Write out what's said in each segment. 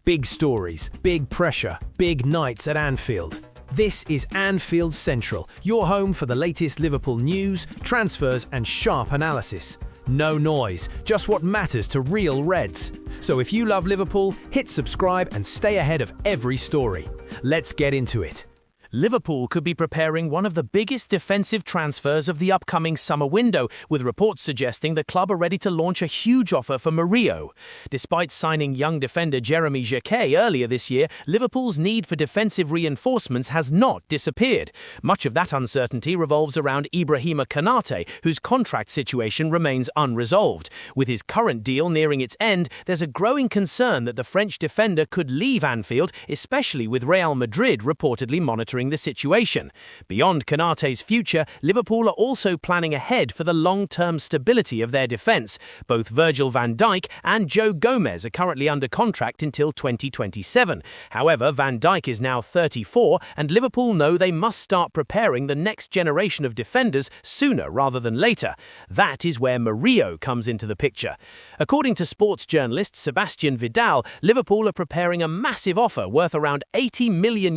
Big stories, big pressure, big nights at Anfield. This is Anfield Central, your home for the latest Liverpool news, transfers and sharp analysis. No noise, just what matters to real Reds. So if you love Liverpool, hit subscribe and stay ahead of every story. Let's get into it. Liverpool could be preparing one of the biggest defensive transfers of the upcoming summer window, with reports suggesting the club are ready to launch a huge offer for Murillo. Despite signing young defender Jeremy Jacquet earlier this year, Liverpool's need for defensive reinforcements has not disappeared. Much of that uncertainty revolves around Ibrahima Konate, whose contract situation remains unresolved. With his current deal nearing its end, there's a growing concern that the French defender could leave Anfield, especially with Real Madrid reportedly monitoring the situation. Beyond Konate's future, Liverpool are also planning ahead for the long-term stability of their defence. Both Virgil van Dijk and Joe Gomez are currently under contract until 2027. However, Van Dijk is now 34, and Liverpool know they must start preparing the next generation of defenders sooner rather than later. That is where Murillo comes into the picture. According to sports journalist Sebastian Vidal, Liverpool are preparing a massive offer worth around €80 million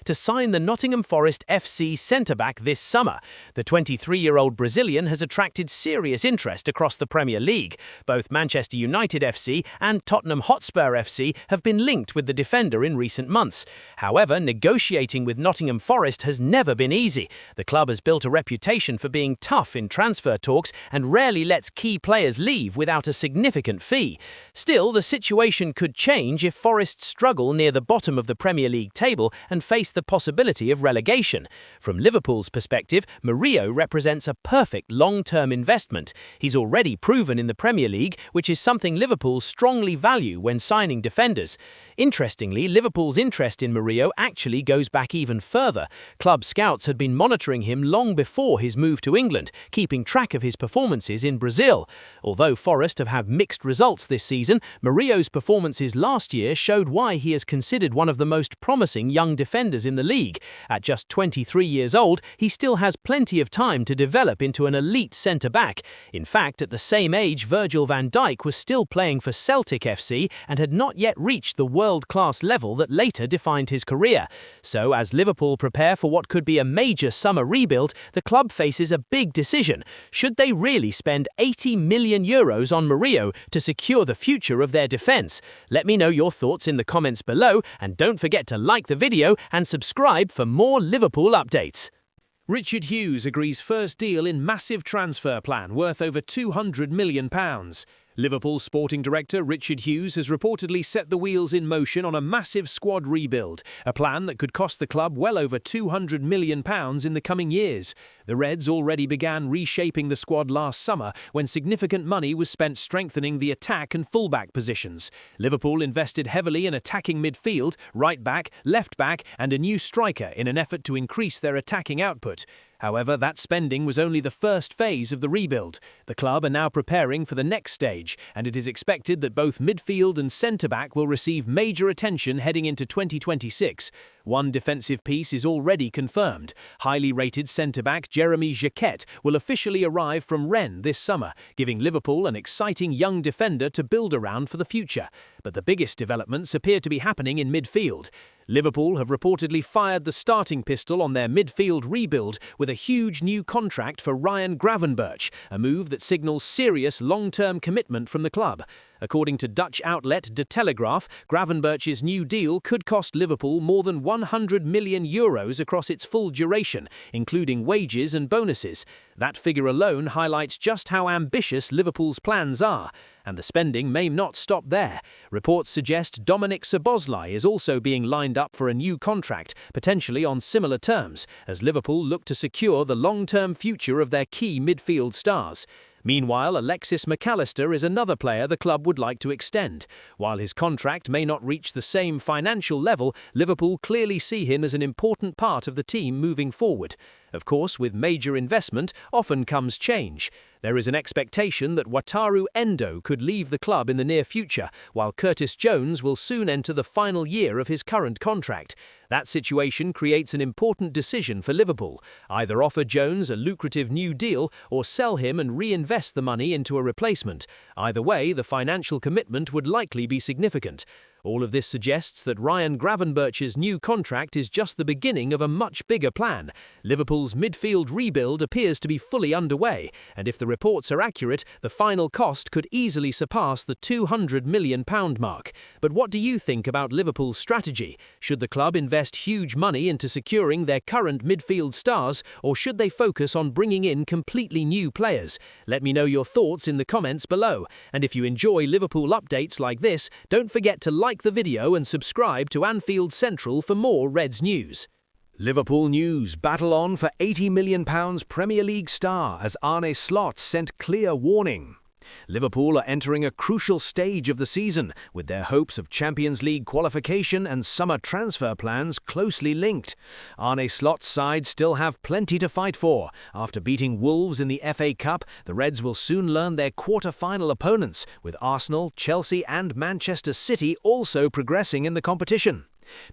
to sign the Nottingham Forest FC centre-back this summer. The 23-year-old Brazilian has attracted serious interest across the Premier League. Both Manchester United FC and Tottenham Hotspur FC have been linked with the defender in recent months. However, negotiating with Nottingham Forest has never been easy. The club has built a reputation for being tough in transfer talks and rarely lets key players leave without a significant fee. Still, the situation could change if Forest struggle near the bottom of the Premier League table and face the possibility of relegation. From Liverpool's perspective, Murillo represents a perfect long-term investment. He's already proven in the Premier League, which is something Liverpool strongly value when signing defenders. Interestingly, Liverpool's interest in Murillo actually goes back even further. Club scouts had been monitoring him long before his move to England, keeping track of his performances in Brazil. Although Forest have had mixed results this season, Murillo's performances last year showed why he is considered one of the most promising young defenders in the league. At just 23 years old, he still has plenty of time to develop into an elite centre-back. In fact, at the same age, Virgil van Dijk was still playing for Celtic FC and had not yet reached the world-class level that later defined his career. So, as Liverpool prepare for what could be a major summer rebuild, the club faces a big decision. Should they really spend €80 million on Murillo to secure the future of their defence? Let me know your thoughts in the comments below, and don't forget to like the video and subscribe for more Liverpool updates. Richard Hughes agrees first deal in massive transfer plan worth over £200 million. Liverpool sporting director Richard Hughes has reportedly set the wheels in motion on a massive squad rebuild, a plan that could cost the club well over £200 million in the coming years. The Reds already began reshaping the squad last summer when significant money was spent strengthening the attack and fullback positions. Liverpool invested heavily in attacking midfield, right back, left back and a new striker in an effort to increase their attacking output. However, that spending was only the first phase of the rebuild. The club are now preparing for the next stage, and it is expected that both midfield and centre-back will receive major attention heading into 2026. One defensive piece is already confirmed. Highly rated centre-back Jeremy Jacquet will officially arrive from Rennes this summer, giving Liverpool an exciting young defender to build around for the future. But the biggest developments appear to be happening in midfield. Liverpool have reportedly fired the starting pistol on their midfield rebuild with a huge new contract for Ryan Gravenberch, a move that signals serious long-term commitment from the club. According to Dutch outlet De Telegraaf, Gravenberch's new deal could cost Liverpool more than €100 million across its full duration, including wages and bonuses. That figure alone highlights just how ambitious Liverpool's plans are. And the spending may not stop there. Reports suggest Dominik Szoboszlai is also being lined up for a new contract, potentially on similar terms, as Liverpool look to secure the long-term future of their key midfield stars. Meanwhile, Alexis McAllister is another player the club would like to extend. While his contract may not reach the same financial level, Liverpool clearly see him as an important part of the team moving forward. Of course, with major investment often comes change. There is an expectation that Wataru Endo could leave the club in the near future, while Curtis Jones will soon enter the final year of his current contract. That situation creates an important decision for Liverpool: either offer Jones a lucrative new deal or sell him and reinvest the money into a replacement. Either way, the financial commitment would likely be significant. All of this suggests that Ryan Gravenberch's new contract is just the beginning of a much bigger plan. Liverpool's midfield rebuild appears to be fully underway, and if the reports are accurate, the final cost could easily surpass the £200 million mark. But what do you think about Liverpool's strategy? Should the club invest huge money into securing their current midfield stars, or should they focus on bringing in completely new players? Let me know your thoughts in the comments below. And if you enjoy Liverpool updates like this, don't forget to like the video and subscribe to Anfield Central for more Reds news. Liverpool news: battle on for £80 million Premier League star as Arne Slot sent clear warning. Liverpool are entering a crucial stage of the season, with their hopes of Champions League qualification and summer transfer plans closely linked. Arne Slot's side still have plenty to fight for. After beating Wolves in the FA Cup, the Reds will soon learn their quarter-final opponents, with Arsenal, Chelsea and Manchester City also progressing in the competition.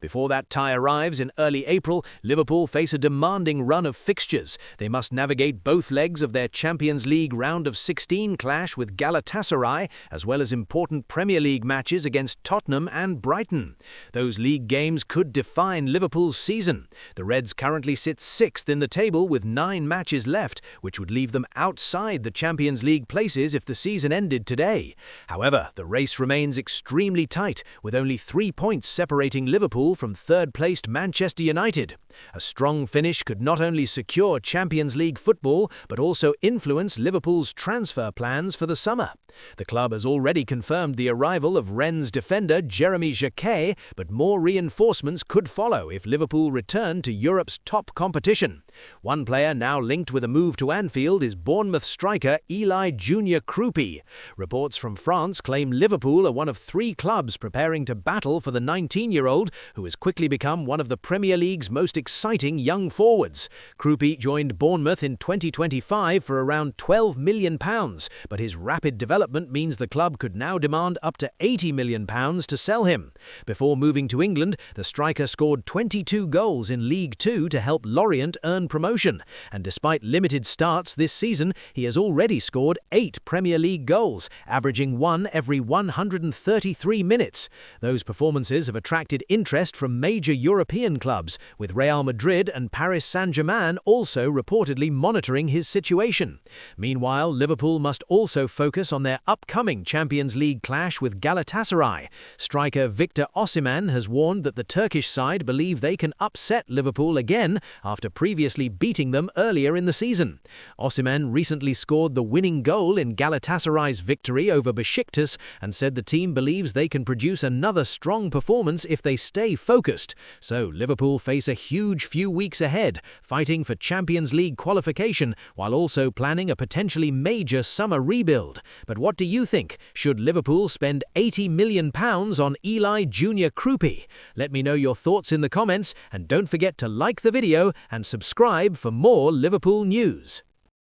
Before that tie arrives in early April, Liverpool face a demanding run of fixtures. They must navigate both legs of their Champions League round of 16 clash with Galatasaray, as well as important Premier League matches against Tottenham and Brighton. Those league games could define Liverpool's season. The Reds currently sit 6th in the table with 9 matches left, which would leave them outside the Champions League places if the season ended today. However, the race remains extremely tight, with only 3 points separating Liverpool from third-placed Manchester United. A strong finish could not only secure Champions League football, but also influence Liverpool's transfer plans for the summer. The club has already confirmed the arrival of Rennes defender Jeremy Jacquet, but more reinforcements could follow if Liverpool return to Europe's top competition. One player now linked with a move to Anfield is Bournemouth striker Eli Junior Kroupi. Reports from France claim Liverpool are one of 3 clubs preparing to battle for the 19-year-old, who has quickly become one of the Premier League's most exciting young forwards. Kroupi joined Bournemouth in 2025 for around £12 million, but his rapid development means the club could now demand up to £80 million to sell him. Before moving to England, the striker scored 22 goals in League Two to help Lorient earn promotion, and despite limited starts this season, he has already scored 8 Premier League goals, averaging 1 every 133 minutes. Those performances have attracted interest from major European clubs, with Real Madrid and Paris Saint-Germain also reportedly monitoring his situation. Meanwhile, Liverpool must also focus on their upcoming Champions League clash with Galatasaray. Striker Victor Osimhen has warned that the Turkish side believe they can upset Liverpool again after previously beating them earlier in the season. Osimhen recently scored the winning goal in Galatasaray's victory over Besiktas and said the team believes they can produce another strong performance if they stay focused. So Liverpool face a huge few weeks ahead, fighting for Champions League qualification while also planning a potentially major summer rebuild. But what do you think? Should Liverpool spend £80 million on Eli Junior Kroupi? Let me know your thoughts in the comments, and don't forget to like the video and subscribe for more Liverpool news.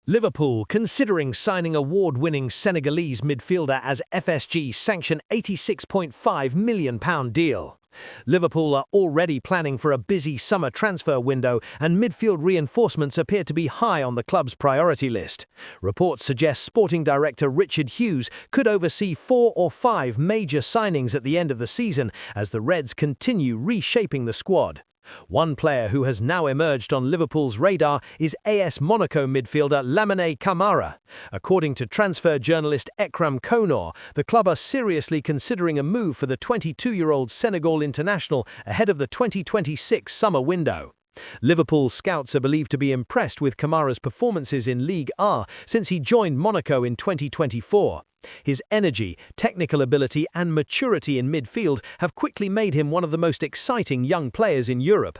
Liverpool considering signing award-winning Senegalese midfielder as FSG sanction £86.5 million deal. Liverpool are already planning for a busy summer transfer window, and midfield reinforcements appear to be high on the club's priority list. Reports suggest sporting director Richard Hughes could oversee 4 or 5 major signings at the end of the season as the Reds continue reshaping the squad. One player who has now emerged on Liverpool's radar is AS Monaco midfielder Lamine Camara. According to transfer journalist Ekram Konor, the club are seriously considering a move for the 22-year-old Senegal international ahead of the 2026 summer window. Liverpool scouts are believed to be impressed with Kamara's performances in Ligue 1 since he joined Monaco in 2024. His energy, technical ability and maturity in midfield have quickly made him one of the most exciting young players in Europe.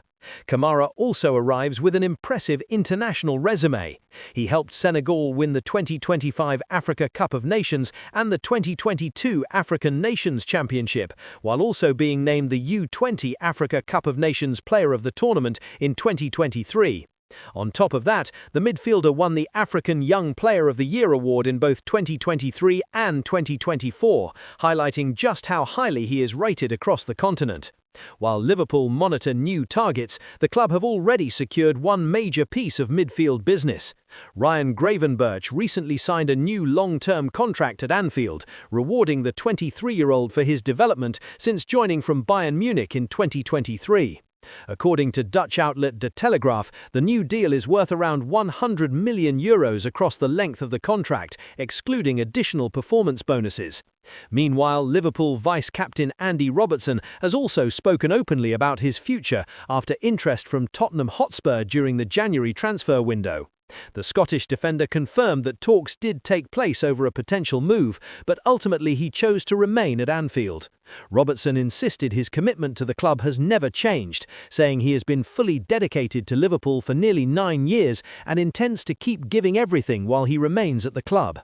Kamara also arrives with an impressive international resume. He helped Senegal win the 2025 Africa Cup of Nations and the 2022 African Nations Championship, while also being named the U20 Africa Cup of Nations Player of the Tournament in 2023. On top of that, the midfielder won the African Young Player of the Year award in both 2023 and 2024, highlighting just how highly he is rated across the continent. While Liverpool monitor new targets, the club have already secured one major piece of midfield business. Ryan Gravenberch recently signed a new long-term contract at Anfield, rewarding the 23-year-old for his development since joining from Bayern Munich in 2023. According to Dutch outlet De Telegraaf, the new deal is worth around €100 million across the length of the contract, excluding additional performance bonuses. Meanwhile, Liverpool vice-captain Andy Robertson has also spoken openly about his future after interest from Tottenham Hotspur during the January transfer window. The Scottish defender confirmed that talks did take place over a potential move, but ultimately he chose to remain at Anfield. Robertson insisted his commitment to the club has never changed, saying he has been fully dedicated to Liverpool for nearly 9 years and intends to keep giving everything while he remains at the club.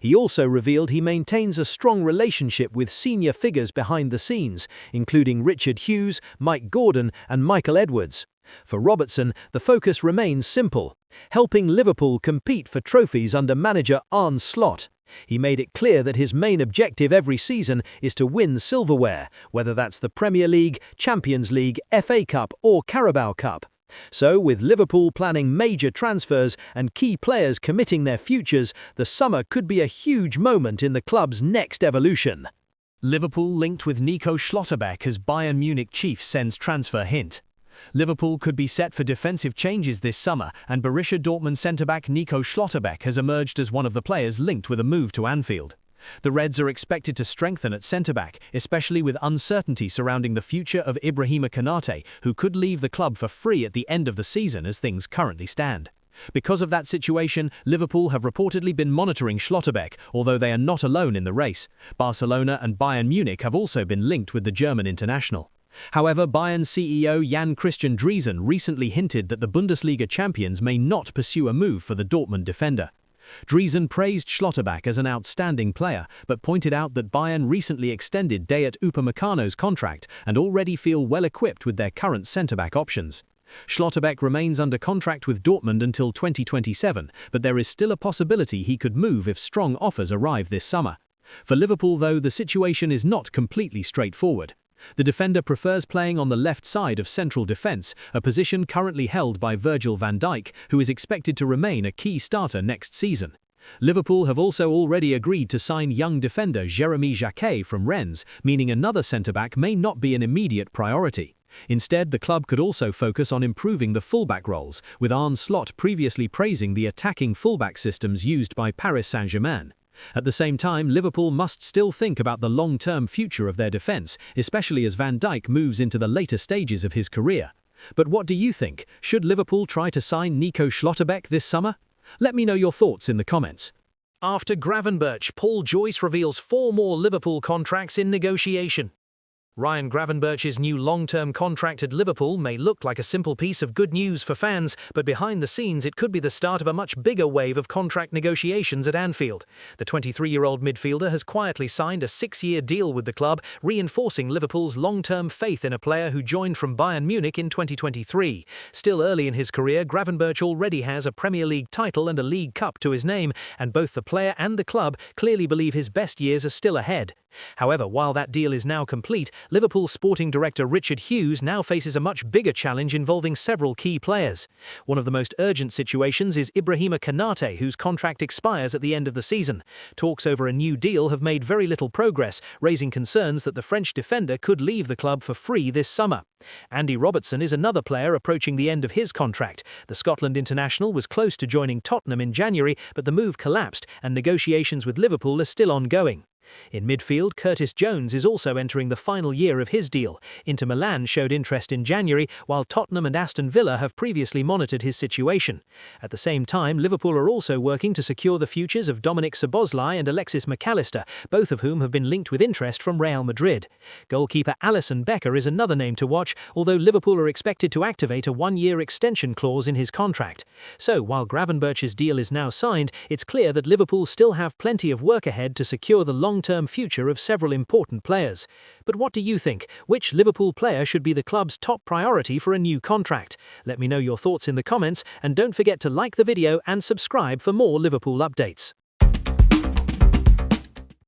He also revealed he maintains a strong relationship with senior figures behind the scenes, including Richard Hughes, Mike Gordon and Michael Edwards. For Robertson, the focus remains simple: helping Liverpool compete for trophies under manager Arne Slot. He made it clear that his main objective every season is to win silverware, whether that's the Premier League, Champions League, FA Cup or Carabao Cup. So, with Liverpool planning major transfers and key players committing their futures, the summer could be a huge moment in the club's next evolution. Liverpool linked with Nico Schlotterbeck as Bayern Munich chief sends transfer hint. Liverpool could be set for defensive changes this summer, and Borussia Dortmund centre-back Nico Schlotterbeck has emerged as one of the players linked with a move to Anfield. The Reds are expected to strengthen at centre-back, especially with uncertainty surrounding the future of Ibrahima Konate, who could leave the club for free at the end of the season as things currently stand. Because of that situation, Liverpool have reportedly been monitoring Schlotterbeck, although they are not alone in the race. Barcelona and Bayern Munich have also been linked with the German international. However, Bayern CEO Jan-Christian Driesen recently hinted that the Bundesliga champions may not pursue a move for the Dortmund defender. Driesen praised Schlotterbeck as an outstanding player, but pointed out that Bayern recently extended Dayot Upamecano's contract and already feel well equipped with their current centre-back options. Schlotterbeck remains under contract with Dortmund until 2027, but there is still a possibility he could move if strong offers arrive this summer. For Liverpool, though, the situation is not completely straightforward. The defender prefers playing on the left side of central defence, a position currently held by Virgil van Dijk, who is expected to remain a key starter next season. Liverpool have also already agreed to sign young defender Jérémy Jacquet from Rennes, meaning another centre-back may not be an immediate priority. Instead, the club could also focus on improving the fullback roles, with Arne Slot previously praising the attacking fullback systems used by Paris Saint-Germain. At the same time, Liverpool must still think about the long-term future of their defence, especially as Van Dijk moves into the later stages of his career. But what do you think? Should Liverpool try to sign Nico Schlotterbeck this summer? Let me know your thoughts in the comments. After Gravenberch, Paul Joyce reveals 4 more Liverpool contracts in negotiation. Ryan Gravenberch's new long-term contract at Liverpool may look like a simple piece of good news for fans, but behind the scenes it could be the start of a much bigger wave of contract negotiations at Anfield. The 23-year-old midfielder has quietly signed a 6-year deal with the club, reinforcing Liverpool's long-term faith in a player who joined from Bayern Munich in 2023. Still early in his career, Gravenberch already has a Premier League title and a League Cup to his name, and both the player and the club clearly believe his best years are still ahead. However, while that deal is now complete, Liverpool sporting director Richard Hughes now faces a much bigger challenge involving several key players. One of the most urgent situations is Ibrahima Konate, whose contract expires at the end of the season. Talks over a new deal have made very little progress, raising concerns that the French defender could leave the club for free this summer. Andy Robertson is another player approaching the end of his contract. The Scotland international was close to joining Tottenham in January, but the move collapsed and negotiations with Liverpool are still ongoing. In midfield, Curtis Jones is also entering the final year of his deal. Inter Milan showed interest in January, while Tottenham and Aston Villa have previously monitored his situation. At the same time, Liverpool are also working to secure the futures of Dominic Szoboszlai and Alexis McAllister, both of whom have been linked with interest from Real Madrid. Goalkeeper Alisson Becker is another name to watch, although Liverpool are expected to activate a 1-year extension clause in his contract. So, while Gravenberch's deal is now signed, it's clear that Liverpool still have plenty of work ahead to secure the long-term future of several important players. But what do you think? Which Liverpool player should be the club's top priority for a new contract? Let me know your thoughts in the comments, and don't forget to like the video and subscribe for more Liverpool updates.